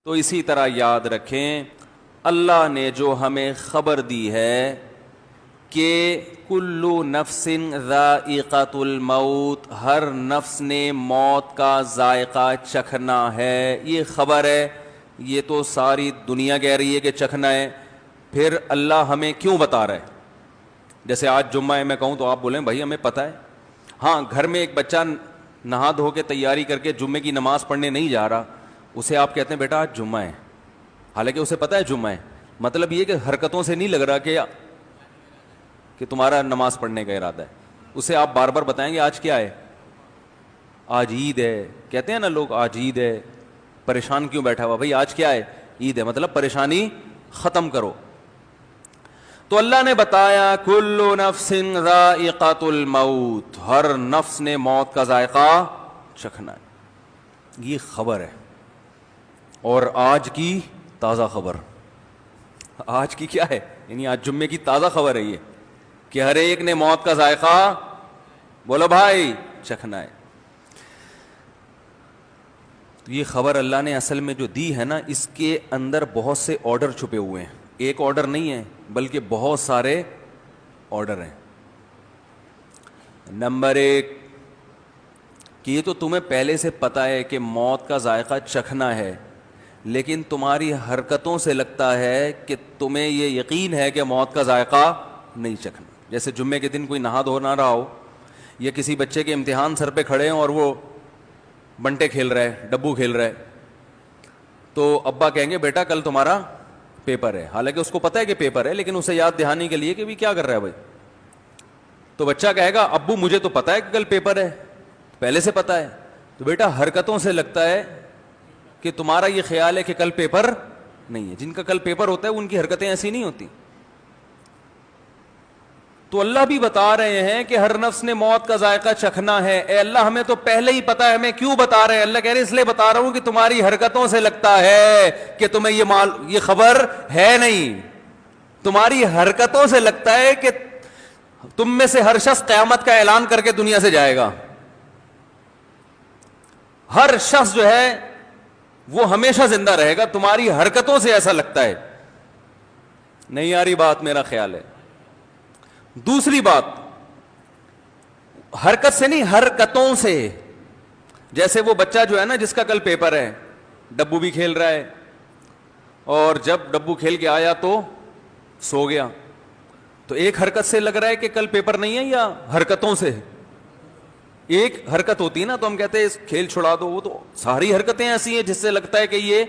تو اسی طرح یاد رکھیں اللہ نے جو ہمیں خبر دی ہے کہ کلو نفس ذائقۃ الموت، ہر نفس نے موت کا ذائقہ چکھنا ہے، یہ خبر ہے، یہ تو ساری دنیا کہہ رہی ہے کہ چکھنا ہے، پھر اللہ ہمیں کیوں بتا رہا ہے؟ جیسے آج جمعہ ہے، میں کہوں تو آپ بولیں بھائی ہمیں پتہ ہے۔ ہاں، گھر میں ایک بچہ نہا دھو کے تیاری کر کے جمعے کی نماز پڑھنے نہیں جا رہا، اسے آپ کہتے ہیں بیٹا آج جمعہ ہے، حالانکہ اسے پتہ ہے جمعہ ہے، مطلب یہ کہ حرکتوں سے نہیں لگ رہا کہ تمہارا نماز پڑھنے کا ارادہ ہے، اسے آپ بار بار بتائیں گے آج کیا ہے، آج عید ہے، کہتے ہیں نا لوگ آج عید ہے، پریشان کیوں بیٹھا ہوا؟ بھائی آج کیا ہے؟ عید ہے، مطلب پریشانی ختم کرو۔ تو اللہ نے بتایا کلو نفس ذائقۃ الموت، ہر نفس نے موت کا ذائقہ چکھنا ہے، یہ خبر ہے۔ اور آج کی تازہ خبر، آج کی کیا ہے؟ یعنی آج جمعے کی تازہ خبر ہے یہ کہ ہر ایک نے موت کا ذائقہ بولو بھائی چکھنا ہے۔ یہ خبر اللہ نے اصل میں جو دی ہے نا، اس کے اندر بہت سے آرڈر چھپے ہوئے ہیں، ایک آرڈر نہیں ہے بلکہ بہت سارے آرڈر ہیں۔ نمبر 1 کہ یہ تو تمہیں پہلے سے پتہ ہے کہ موت کا ذائقہ چکھنا ہے، لیکن تمہاری حرکتوں سے لگتا ہے کہ تمہیں یہ یقین ہے کہ موت کا ذائقہ نہیں چکھنا۔ جیسے جمعے کے دن کوئی نہا دھو نہ رہا ہو، یا کسی بچے کے امتحان سر پہ کھڑے ہیں اور وہ بنٹے کھیل رہا ہے، ڈبو کھیل رہا ہے، تو ابا کہیں گے بیٹا کل تمہارا پیپر ہے، حالانکہ اس کو پتہ ہے کہ پیپر ہے، لیکن اسے یاد دہانی کے لیے کہ بھی کیا کر رہا ہے بھائی، تو بچہ کہے گا ابو مجھے تو پتہ ہے کہ کل پیپر ہے، پہلے سے پتہ ہے۔ تو بیٹا حرکتوں سے لگتا ہے کہ تمہارا یہ خیال ہے کہ کل پیپر نہیں ہے، جن کا کل پیپر ہوتا ہے ان کی حرکتیں ایسی نہیں ہوتی۔ تو اللہ بھی بتا رہے ہیں کہ ہر نفس نے موت کا ذائقہ چکھنا ہے۔ اے اللہ ہمیں تو پہلے ہی پتا ہے، ہمیں کیوں بتا رہے ہیں؟ اللہ کہہ رہے اس لیے بتا رہا ہوں کہ تمہاری حرکتوں سے لگتا ہے کہ تمہیں یہ خبر ہے نہیں، تمہاری حرکتوں سے لگتا ہے کہ تم میں سے ہر شخص قیامت کا اعلان کر کے دنیا سے جائے گا، ہر شخص جو ہے وہ ہمیشہ زندہ رہے گا، تمہاری حرکتوں سے ایسا لگتا ہے۔ نہیں آ رہی بات؟ میرا خیال ہے۔ دوسری بات، حرکت سے نہیں، حرکتوں سے۔ جیسے وہ بچہ جو ہے نا جس کا کل پیپر ہے، ڈبو بھی کھیل رہا ہے، اور جب ڈبو کھیل کے آیا تو سو گیا، تو ایک حرکت سے لگ رہا ہے کہ کل پیپر نہیں ہے، یا حرکتوں سے؟ ایک حرکت ہوتی ہے نا، تو ہم کہتے ہیں اس کھیل چھڑا دو، وہ تو ساری حرکتیں ایسی ہیں جس سے لگتا ہے کہ یہ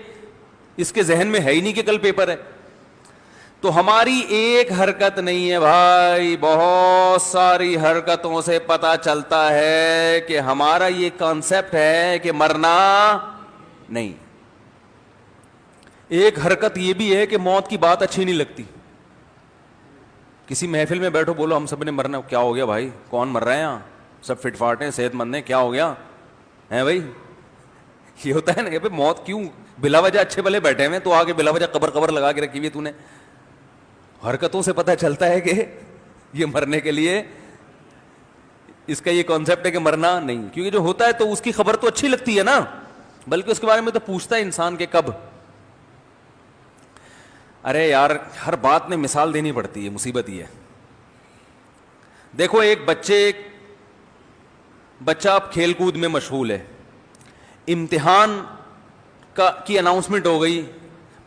اس کے ذہن میں ہے ہی نہیں کہ کل پیپر ہے۔ تو ہماری ایک حرکت نہیں ہے بھائی، بہت ساری حرکتوں سے پتہ چلتا ہے کہ ہمارا یہ کانسیپٹ ہے کہ مرنا نہیں۔ ایک حرکت یہ بھی ہے کہ موت کی بات اچھی نہیں لگتی، کسی محفل میں بیٹھو بولو ہم سب نے مرنا، کیا ہو گیا بھائی، کون مر رہا ہے یہاں، سب فٹ فاٹ ہیں، صحت مند ہیں، کیا ہو گیا ہے بھائی؟ یہ ہوتا ہے نا کہ موت کیوں بلا وجہ اچھے بھلے بیٹھے ہوئے تو آگے بلا وجہ قبر لگا کے رکھی ہوئی تو نے۔ حرکتوں سے پتہ چلتا ہے کہ یہ مرنے کے لیے اس کا یہ کانسیپٹ ہے کہ مرنا نہیں، کیونکہ جو ہوتا ہے تو اس کی خبر تو اچھی لگتی ہے نا، بلکہ اس کے بارے میں تو پوچھتا ہے انسان کہ کب۔ ارے یار ہر بات میں مثال دینی پڑتی ہے، مصیبت یہ ہے۔ دیکھو ایک بچہ اب کھیل کود میں مشغول ہے، امتحان کی اناؤنسمنٹ ہو گئی،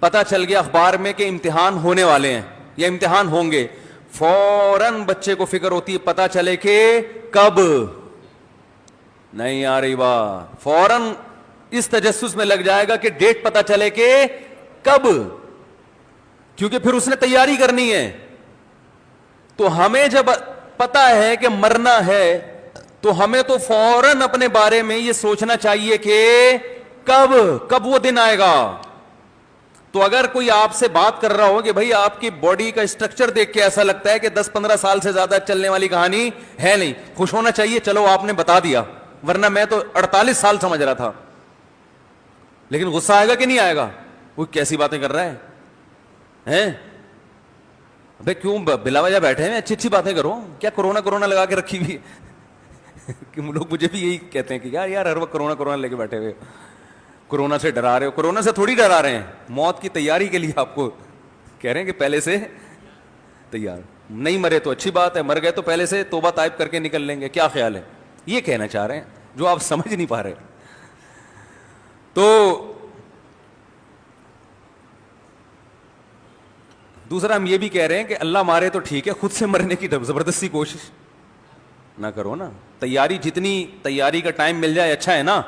پتہ چل گیا اخبار میں کہ امتحان ہونے والے ہیں یا امتحان ہوں گے، فوراً بچے کو فکر ہوتی ہے پتہ چلے کہ کب۔ نہیں آ رہی بات؟ فوراً اس تجسس میں لگ جائے گا کہ ڈیٹ پتہ چلے کہ کب، کیونکہ پھر اس نے تیاری کرنی ہے۔ تو ہمیں جب پتہ ہے کہ مرنا ہے تو ہمیں تو فوراً اپنے بارے میں یہ سوچنا چاہیے کہ کب وہ دن آئے گا۔ تو اگر کوئی آپ سے بات کر رہا ہو کہ بھائی آپ کی باڈی کا اسٹرکچر دیکھ کے ایسا لگتا ہے کہ 10-15 سال سے زیادہ چلنے والی کہانی ہے نہیں، خوش ہونا چاہیے، چلو آپ نے بتا دیا، ورنہ میں تو 48 سال سمجھ رہا تھا۔ لیکن غصہ آئے گا کہ نہیں آئے گا؟ وہ کیسی باتیں کر رہا ہے، ابے کیوں بلا وجہ بیٹھے ہیں، اچھی باتیں کرو، کیا کرونا لگا کے رکھی ہوئی کہ لوگ مجھے بھی یہی کہتے ہیں کہ یار ہر وقت کرونا لے کے بیٹھے ہوئے۔ کورونا سے ڈرا رہے ہو. کورونا سے تھوڑی ڈرا رہے ہیں, موت کی تیاری کے لیے آپ کو کہہ رہے ہیں کہ پہلے سے تیار. نہیں مرے تو اچھی بات ہے, مر گئے تو پہلے سے توبہ طائب کر کے نکل لیں گے. کیا خیال ہے؟ یہ کہنا چاہ رہے ہیں جو آپ سمجھ نہیں پا رہے. تو دوسرا ہم یہ بھی کہہ رہے ہیں کہ اللہ مارے تو ٹھیک ہے, خود سے مرنے کی زبردستی کوشش نہ کرو نا. تیاری, جتنی تیاری کا ٹائم مل جائے اچھا ہے نا.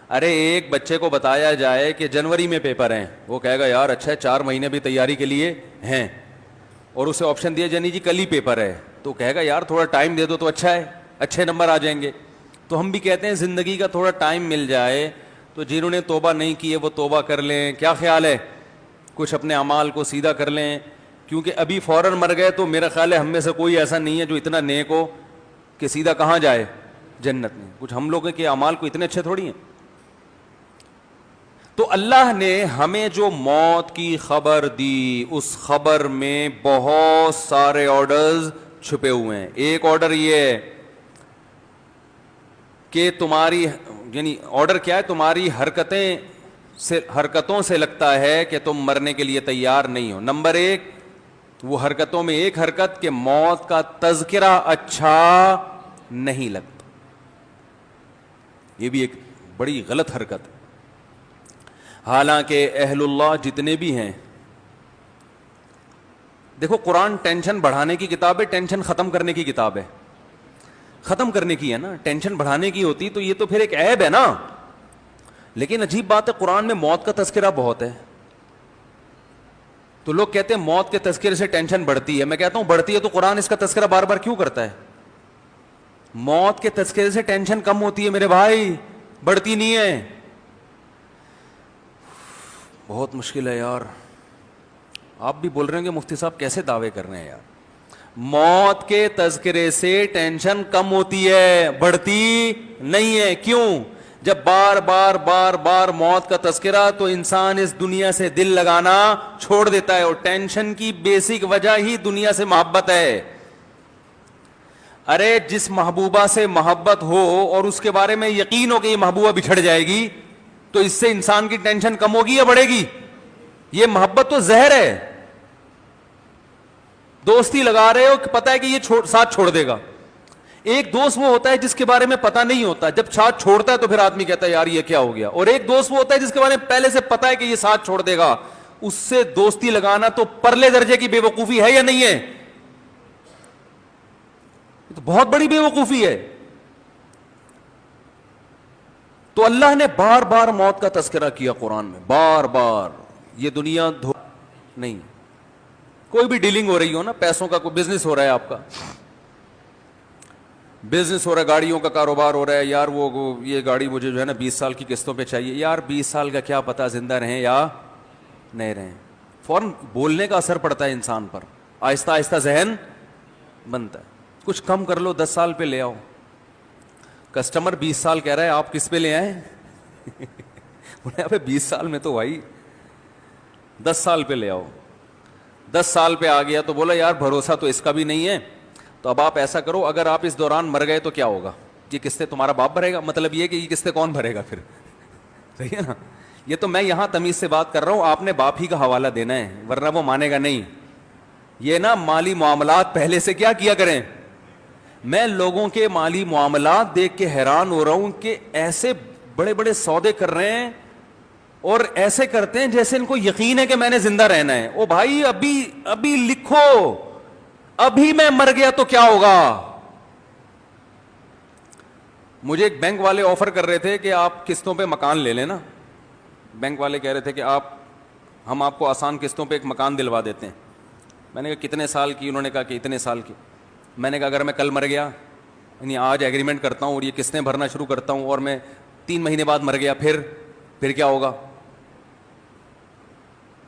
ارے ایک بچے کو بتایا جائے کہ جنوری میں پیپر ہیں, وہ کہے گا یار اچھا ہے 4 مہینے بھی تیاری کے لیے ہیں, اور اسے آپشن دیا جانی جی کل ہی پیپر ہے, تو کہے گا یار تھوڑا ٹائم دے دو تو اچھا ہے, اچھے نمبر آ جائیں گے. تو ہم بھی کہتے ہیں زندگی کا تھوڑا ٹائم مل جائے تو جنہوں نے توبہ نہیں کی ہے وہ توبہ کر لیں. کیا خیال ہے؟ کچھ اپنے اعمال کو سیدھا کر لیں, کیونکہ ابھی فوراً مر گئے تو میرا خیال ہے ہم میں سے کوئی ایسا نہیں ہے جو اتنا نیک ہو کہ سیدھا کہاں جائے, جنت میں. کچھ ہم لوگوں کے اعمال کو اتنے اچھے تھوڑی ہیں. تو اللہ نے ہمیں جو موت کی خبر دی, اس خبر میں بہت سارے آرڈرز چھپے ہوئے ہیں. ایک آرڈر یہ ہے کہ تمہاری, یعنی آرڈر کیا ہے, تمہاری حرکتوں سے لگتا ہے کہ تم مرنے کے لیے تیار نہیں ہو. نمبر 1, وہ حرکتوں میں ایک حرکت کہ موت کا تذکرہ اچھا نہیں لگتا. یہ بھی ایک بڑی غلط حرکت ہے. حالانکہ اہل اللہ جتنے بھی ہیں, دیکھو قرآن ٹینشن بڑھانے کی کتاب ہے, ٹینشن ختم کرنے کی کتاب ہے. ختم کرنے کی ہے نا, ٹینشن بڑھانے کی ہوتی تو یہ تو پھر ایک عیب ہے نا. لیکن عجیب بات ہے, قرآن میں موت کا تذکرہ بہت ہے. تو لوگ کہتے ہیں موت کے تذکرے سے ٹینشن بڑھتی ہے. میں کہتا ہوں بڑھتی ہے تو قرآن اس کا تذکرہ بار بار کیوں کرتا ہے؟ موت کے تذکرے سے ٹینشن کم ہوتی ہے میرے بھائی, بڑھتی نہیں ہے. بہت مشکل ہے یار. آپ بھی بول رہے ہیں کہ مفتی صاحب کیسے دعوے کر رہے ہیں یار. موت کے تذکرے سے ٹینشن کم ہوتی ہے, بڑھتی نہیں ہے. کیوں؟ جب بار بار بار بار موت کا تذکرہ, تو انسان اس دنیا سے دل لگانا چھوڑ دیتا ہے. اور ٹینشن کی بیسک وجہ ہی دنیا سے محبت ہے. ارے جس محبوبہ سے محبت ہو اور اس کے بارے میں یقین ہو کہ یہ محبوبہ بچھڑ جائے گی, تو اس سے انسان کی ٹینشن کم ہوگی یا بڑھے گی؟ یہ محبت تو زہر ہے. دوستی لگا رہے ہو کہ پتہ ہے کہ یہ ساتھ چھوڑ دے گا. ایک دوست وہ ہوتا ہے جس کے بارے میں پتہ نہیں ہوتا, جب ساتھ چھوڑتا ہے تو پھر آدمی کہتا ہے یار یہ کیا ہو گیا. اور ایک دوست وہ ہوتا ہے جس کے بارے میں پہلے سے پتہ ہے کہ یہ ساتھ چھوڑ دے گا. اس سے دوستی لگانا تو پرلے درجے کی بے وقوفی ہے یا نہیں ہے؟ یہ تو بہت بڑی بے وقوفی ہے. تو اللہ نے بار بار موت کا تذکرہ کیا قرآن میں, بار بار. یہ دنیا نہیں, کوئی بھی ڈیلنگ ہو رہی ہو نا, پیسوں کا کوئی بزنس ہو رہا ہے, آپ کا بزنس ہو رہا ہے, گاڑیوں کا کاروبار ہو رہا ہے, یار وہ یہ گاڑی مجھے جو ہے نا 20 سال کی قسطوں پہ چاہیے. یار 20 سال کا کیا پتا زندہ رہیں یا نہیں رہیں. فوراً بولنے کا اثر پڑتا ہے انسان پر, آہستہ آہستہ ذہن بنتا ہے. کچھ کم کر لو, 10 سال پہ لے آؤ. کسٹمر 20 سال کہہ رہا ہے, آپ کس پہ لے آئے؟ بولے 20 سال میں تو بھائی 10 سال پہ لے آؤ. 10 سال پہ آ گیا تو بولا یار بھروسہ تو اس کا بھی نہیں ہے, تو اب آپ ایسا کرو, اگر آپ اس دوران مر گئے تو کیا ہوگا؟ یہ قسطیں تمہارا باپ بھرے گا. مطلب یہ کہ یہ قسطیں کون بھرے گا پھر؟ صحیح ہے نا. یہ تو میں یہاں تمیز سے بات کر رہا ہوں, آپ نے باپ ہی کا حوالہ دینا ہے, ورنہ وہ مانے گا نہیں. یہ نا مالی معاملات پہلے سے کیا کریں. میں لوگوں کے مالی معاملات دیکھ کے حیران ہو رہا ہوں کہ ایسے بڑے بڑے سودے کر رہے ہیں اور ایسے کرتے ہیں جیسے ان کو یقین ہے کہ میں نے زندہ رہنا ہے. او بھائی ابھی لکھو, ابھی میں مر گیا تو کیا ہوگا. مجھے ایک بینک والے آفر کر رہے تھے کہ آپ قسطوں پہ مکان لے لیں نا. بینک والے کہہ رہے تھے کہ ہم آپ کو آسان قسطوں پہ ایک مکان دلوا دیتے ہیں. میں نے کہا کتنے سال کی؟ انہوں نے کہا کہ اتنے سال کی. میں نے کہا اگر میں کل مر گیا, یعنی آج ایگریمنٹ کرتا ہوں اور یہ قسطیں بھرنا شروع کرتا ہوں, اور میں 3 مہینے بعد مر گیا, پھر کیا ہوگا؟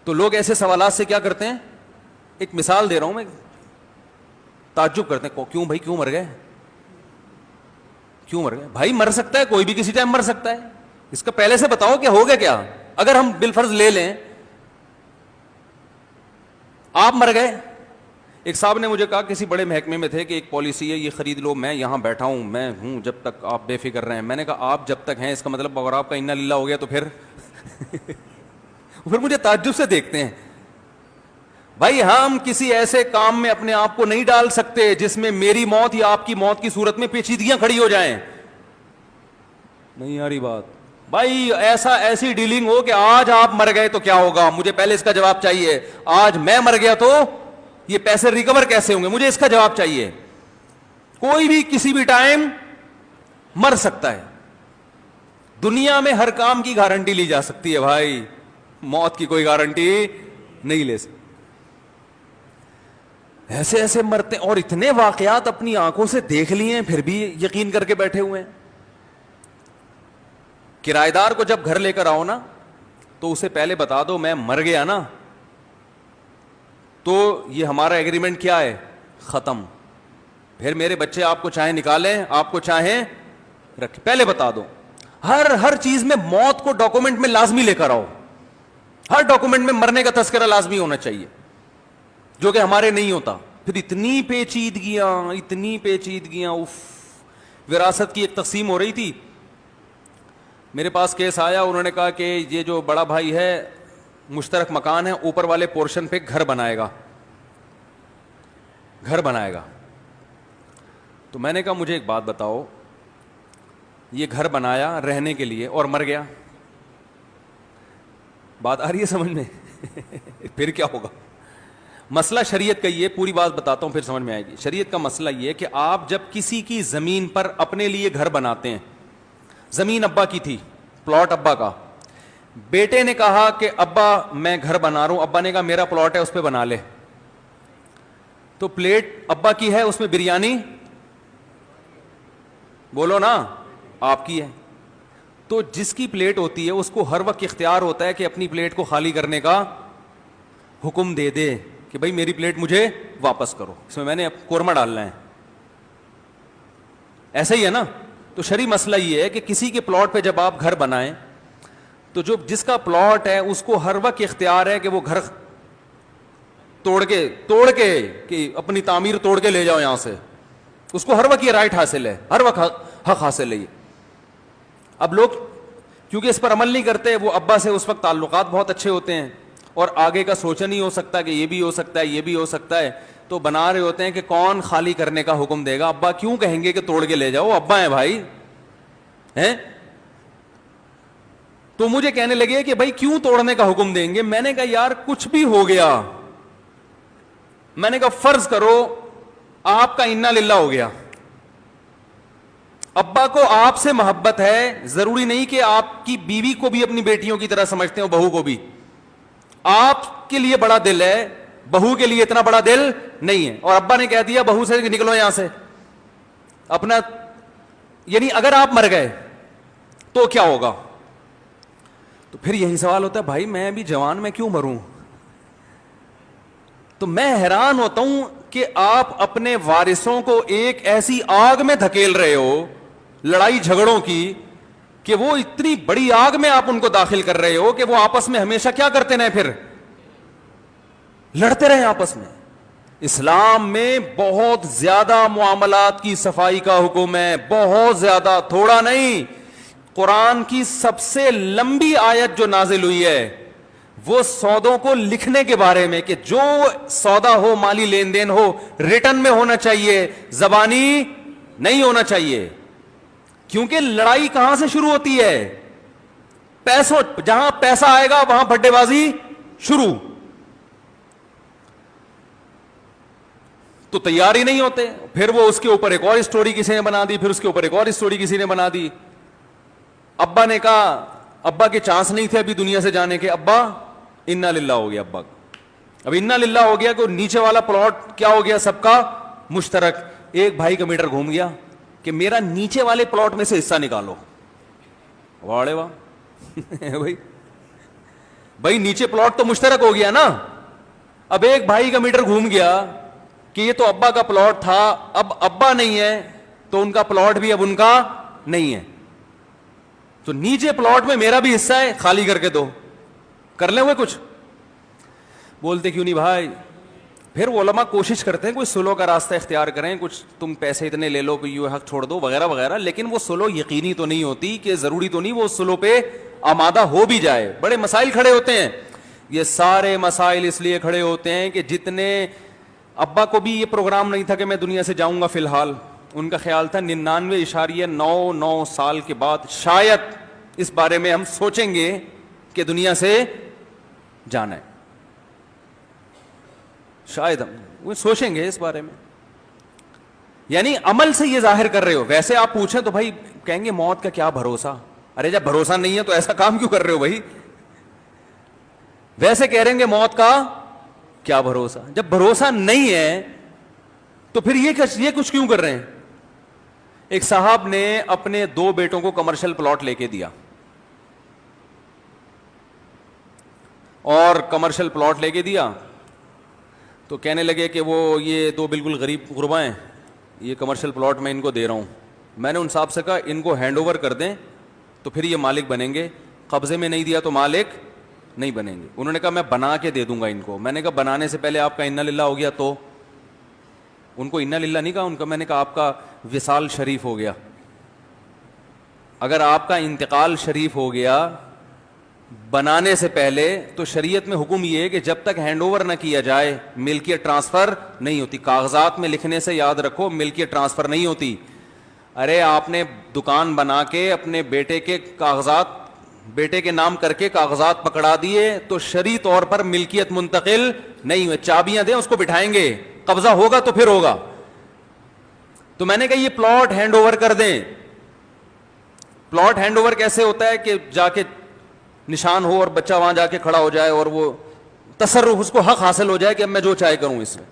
تو لوگ ایسے سوالات سے کیا کرتے ہیں, ایک مثال دے رہا ہوں میں, تعجب کرتے ہیں کیوں بھائی, کیوں مر گئے, کیوں مر گئے بھائی؟ مر سکتا ہے کوئی بھی, کسی ٹائم مر سکتا ہے. اس کا پہلے سے بتاؤ کہ ہوگا کیا. اگر ہم بالفرض لے لیں آپ مر گئے. ایک صاحب نے مجھے کہا, کسی بڑے محکمے میں تھے, کہ ایک پالیسی ہے یہ خرید لو, میں یہاں بیٹھا ہوں, میں ہوں جب تک آپ بے فکر رہیں. میں نے کہا آپ جب تک ہیں, اس کا مطلب اگر آپ کا انا للہ ہو گیا تو پھر پھر مجھے تعجب سے دیکھتے ہیں. بھائی ہم کسی ایسے کام میں اپنے آپ کو نہیں ڈال سکتے جس میں میری موت یا آپ کی موت کی صورت میں پیچیدگیاں کھڑی ہو جائیں. نہیں آ رہی بات؟ بھائی ایسی ڈیلنگ ہو کہ آج آپ مر گئے تو کیا ہوگا, مجھے پہلے اس کا جواب چاہیے. آج میں مر گیا تو یہ پیسے ریکور کیسے ہوں گے, مجھے اس کا جواب چاہیے. کوئی بھی کسی بھی ٹائم مر سکتا ہے. دنیا میں ہر کام کی گارنٹی لی جا سکتی ہے بھائی, موت کی کوئی گارنٹی نہیں لے سکتی. ایسے ایسے مرتے, اور اتنے واقعات اپنی آنکھوں سے دیکھ لیے ہیں پھر بھی یقین کر کے بیٹھے ہوئے ہیں. کرایہ دار کو جب گھر لے کر آؤ نا تو اسے پہلے بتا دو میں مر گیا نا تو یہ ہمارا ایگریمنٹ کیا ہے, ختم. پھر میرے بچے آپ کو چاہیں نکالیں, آپ کو چاہیں رکھیں, پہلے بتا دو. ہر چیز میں موت کو ڈاکومنٹ میں لازمی لے کر آؤ. ہر ڈاکومنٹ میں مرنے کا تذکرہ لازمی ہونا چاہیے, جو کہ ہمارے نہیں ہوتا. پھر اتنی پیچیدگیاں اف. وراثت کی ایک تقسیم ہو رہی تھی, میرے پاس کیس آیا, انہوں نے کہا کہ یہ جو بڑا بھائی ہے مشترک مکان ہے, اوپر والے پورشن پہ گھر بنائے گا. تو میں نے کہا مجھے ایک بات بتاؤ, یہ گھر بنایا رہنے کے لیے اور مر گیا, بات آ رہی ہے سمجھ میں؟ پھر کیا ہوگا؟ مسئلہ شریعت کا یہ, پوری بات بتاتا ہوں پھر سمجھ میں آئے گی. شریعت کا مسئلہ یہ کہ آپ جب کسی کی زمین پر اپنے لیے گھر بناتے ہیں, زمین ابا کی تھی, پلاٹ ابا کا, بیٹے نے کہا کہ ابا میں گھر بنا رہا ہوں, ابا نے کہا میرا پلاٹ ہے اس پہ بنا لے, تو پلیٹ ابا کی ہے, اس میں بریانی بولو نا آپ کی ہے. تو جس کی پلیٹ ہوتی ہے اس کو ہر وقت اختیار ہوتا ہے کہ اپنی پلیٹ کو خالی کرنے کا حکم دے دے کہ بھائی میری پلیٹ مجھے واپس کرو, اس میں نے قورمہ ڈالنا ہے. ایسا ہی ہے نا؟ تو شرعی مسئلہ یہ ہے کہ کسی کے پلاٹ پہ جب آپ گھر بنائیں تو جو جس کا پلاٹ ہے اس کو ہر وقت اختیار ہے کہ وہ گھر توڑ کے کہ اپنی تعمیر توڑ کے لے جاؤ یہاں سے, اس کو ہر وقت یہ رائٹ حاصل ہے, ہر وقت حق حاصل ہے. اب لوگ کیونکہ اس پر عمل نہیں کرتے, وہ ابا سے اس وقت تعلقات بہت اچھے ہوتے ہیں اور آگے کا سوچا نہیں ہو سکتا کہ یہ بھی ہو سکتا ہے, یہ بھی ہو سکتا ہے, تو بنا رہے ہوتے ہیں کہ کون خالی کرنے کا حکم دے گا. ابا کیوں کہیں گے کہ توڑ کے لے جاؤ, ابا ہیں بھائی ہیں. تو مجھے کہنے لگے کہ بھائی کیوں توڑنے کا حکم دیں گے. میں نے کہا یار کچھ بھی ہو گیا, میں نے کہا فرض کرو آپ کا انا للہ ہو گیا, ابا کو آپ سے محبت ہے, ضروری نہیں کہ آپ کی بیوی کو بھی اپنی بیٹیوں کی طرح سمجھتے ہو, بہو کو بھی. آپ کے لیے بڑا دل ہے, بہو کے لیے اتنا بڑا دل نہیں ہے, اور ابا نے کہہ دیا بہو سے نکلو یہاں سے اپنا, یعنی اگر آپ مر گئے تو کیا ہوگا. تو پھر یہی سوال ہوتا ہے بھائی میں ابھی جوان, میں کیوں مروں. تو میں حیران ہوتا ہوں کہ آپ اپنے وارثوں کو ایک ایسی آگ میں دھکیل رہے ہو, لڑائی جھگڑوں کی, کہ وہ اتنی بڑی آگ میں آپ ان کو داخل کر رہے ہو کہ وہ آپس میں ہمیشہ کیا کرتے رہے, پھر لڑتے رہے آپس میں. اسلام میں بہت زیادہ معاملات کی صفائی کا حکم ہے, بہت زیادہ, تھوڑا نہیں. قرآن کی سب سے لمبی آیت جو نازل ہوئی ہے وہ سودوں کو لکھنے کے بارے میں, کہ جو سودا ہو, مالی لین دین ہو, ریٹن میں ہونا چاہیے, زبانی نہیں ہونا چاہیے. کیونکہ لڑائی کہاں سے شروع ہوتی ہے؟ پیسوں, جہاں پیسہ آئے گا وہاں بھڈے بازی شروع. تو تیار ہی نہیں ہوتے, پھر وہ اس کے اوپر ایک اور اسٹوری کسی نے بنا دی, پھر اس کے اوپر ایک اور اسٹوری کسی نے بنا دی. ابا نے کہا, ابا کے چانس نہیں تھے ابھی دنیا سے جانے کے, ابا انا للہ ہو گیا. ابا اب انا للہ ہو گیا کہ نیچے والا پلاٹ کیا ہو گیا, سب کا مشترک. ایک بھائی کا میٹر گھوم گیا کہ میرا نیچے والے پلاٹ میں سے حصہ نکالو. واڑے واہ بھائی نیچے پلاٹ تو مشترک ہو گیا نا. اب ایک بھائی کا میٹر گھوم گیا کہ یہ تو ابا کا پلاٹ تھا, اب ابا نہیں ہے تو ان کا پلاٹ بھی اب ان کا نہیں ہے, تو نیچے پلاٹ میں میرا بھی حصہ ہے, خالی کر کے دو. کر لیں ہوئے کچھ؟ بولتے کیوں نہیں بھائی. پھر وہ علماء کوشش کرتے ہیں کوئی سلو کا راستہ اختیار کریں, کچھ تم پیسے اتنے لے لو کہ یہ حق چھوڑ دو وغیرہ وغیرہ, لیکن وہ سلو یقینی تو نہیں ہوتی, کہ ضروری تو نہیں وہ سلو پہ آمادہ ہو بھی جائے. بڑے مسائل کھڑے ہوتے ہیں. یہ سارے مسائل اس لیے کھڑے ہوتے ہیں کہ جتنے ابا کو بھی یہ پروگرام نہیں تھا کہ میں دنیا سے جاؤں گا فی الحال. ان کا خیال تھا 99.99 سال کے بعد شاید اس بارے میں ہم سوچیں گے کہ دنیا سے جانا ہے. شاید ہم وہ سوچیں گے اس بارے میں. یعنی عمل سے یہ ظاہر کر رہے ہو. ویسے آپ پوچھیں تو بھائی کہیں گے موت کا کیا بھروسہ. ارے جب بھروسہ نہیں ہے تو ایسا کام کیوں کر رہے ہو بھائی. ویسے کہہ رہے ہیں کہ موت کا کیا بھروسہ. جب بھروسہ نہیں ہے تو پھر یہ کچھ کیوں کر رہے ہیں. ایک صاحب نے اپنے 2 بیٹوں کو کمرشل پلاٹ لے کے دیا, اور کمرشل پلاٹ لے کے دیا تو کہنے لگے کہ وہ یہ 2 بالکل غریب غربا ہیں, یہ کمرشل پلاٹ میں ان کو دے رہا ہوں. میں نے ان صاحب سے کہا ان کو ہینڈ اوور کر دیں تو پھر یہ مالک بنیں گے, قبضے میں نہیں دیا تو مالک نہیں بنیں گے. انہوں نے کہا میں بنا کے دے دوں گا ان کو. میں نے کہا بنانے سے پہلے آپ کا انا للہ ہو گیا تو. ان کو انا للہ نہیں کہا, ان کا میں نے کہا آپ کا وصال شریف ہو گیا. اگر آپ کا انتقال شریف ہو گیا بنانے سے پہلے تو شریعت میں حکم یہ ہے کہ جب تک ہینڈ اوور نہ کیا جائے ملکیت ٹرانسفر نہیں ہوتی. کاغذات میں لکھنے سے یاد رکھو ملکیت ٹرانسفر نہیں ہوتی. ارے آپ نے دکان بنا کے اپنے بیٹے کے کاغذات بیٹے کے نام کر کے کاغذات پکڑا دیے تو شرعی طور پر ملکیت منتقل نہیں ہوئے. چابیاں دیں اس کو بٹھائیں گے, قبضہ ہوگا تو پھر ہوگا. تو میں نے کہا یہ پلاٹ ہینڈ اوور کر دیں. پلاٹ ہینڈ اوور کیسے ہوتا ہے کہ جا کے نشان ہو اور بچہ وہاں جا کے کھڑا ہو جائے اور وہ تصرف اس کو حق حاصل ہو جائے کہ اب میں جو چاہے کروں اس میں.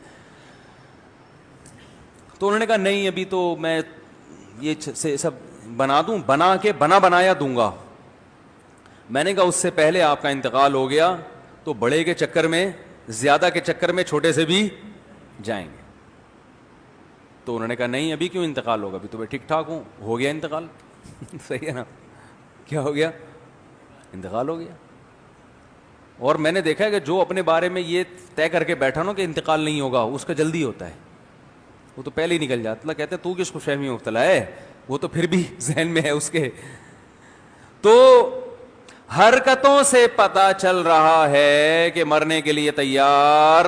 تو انہوں نے کہا نہیں ابھی تو میں یہ سب بنا دوں, بنا کے بنایا دوں گا. میں نے کہا اس سے پہلے آپ کا انتقال ہو گیا تو بڑے کے چکر میں زیادہ کے چکر میں چھوٹے سے بھی جائیں گے. تو انہوں نے کہا نہیں ابھی کیوں انتقال ہوگا, ابھی تو میں ٹھیک ٹھاک ہوں. ہو گیا انتقال. صحیح ہے نا, کیا ہو گیا, انتقال ہو گیا. اور میں نے دیکھا ہے کہ جو اپنے بارے میں یہ طے کر کے بیٹھا نا کہ انتقال نہیں ہوگا, اس کا جلدی ہوتا ہے, وہ تو پہلے ہی نکل جاتا. اللہ کہتے ہیں تو کس خوش فہمی مبتلا ہے, وہ تو پھر بھی ذہن میں ہے اس کے. تو حرکتوں سے پتہ چل رہا ہے کہ مرنے کے لیے تیار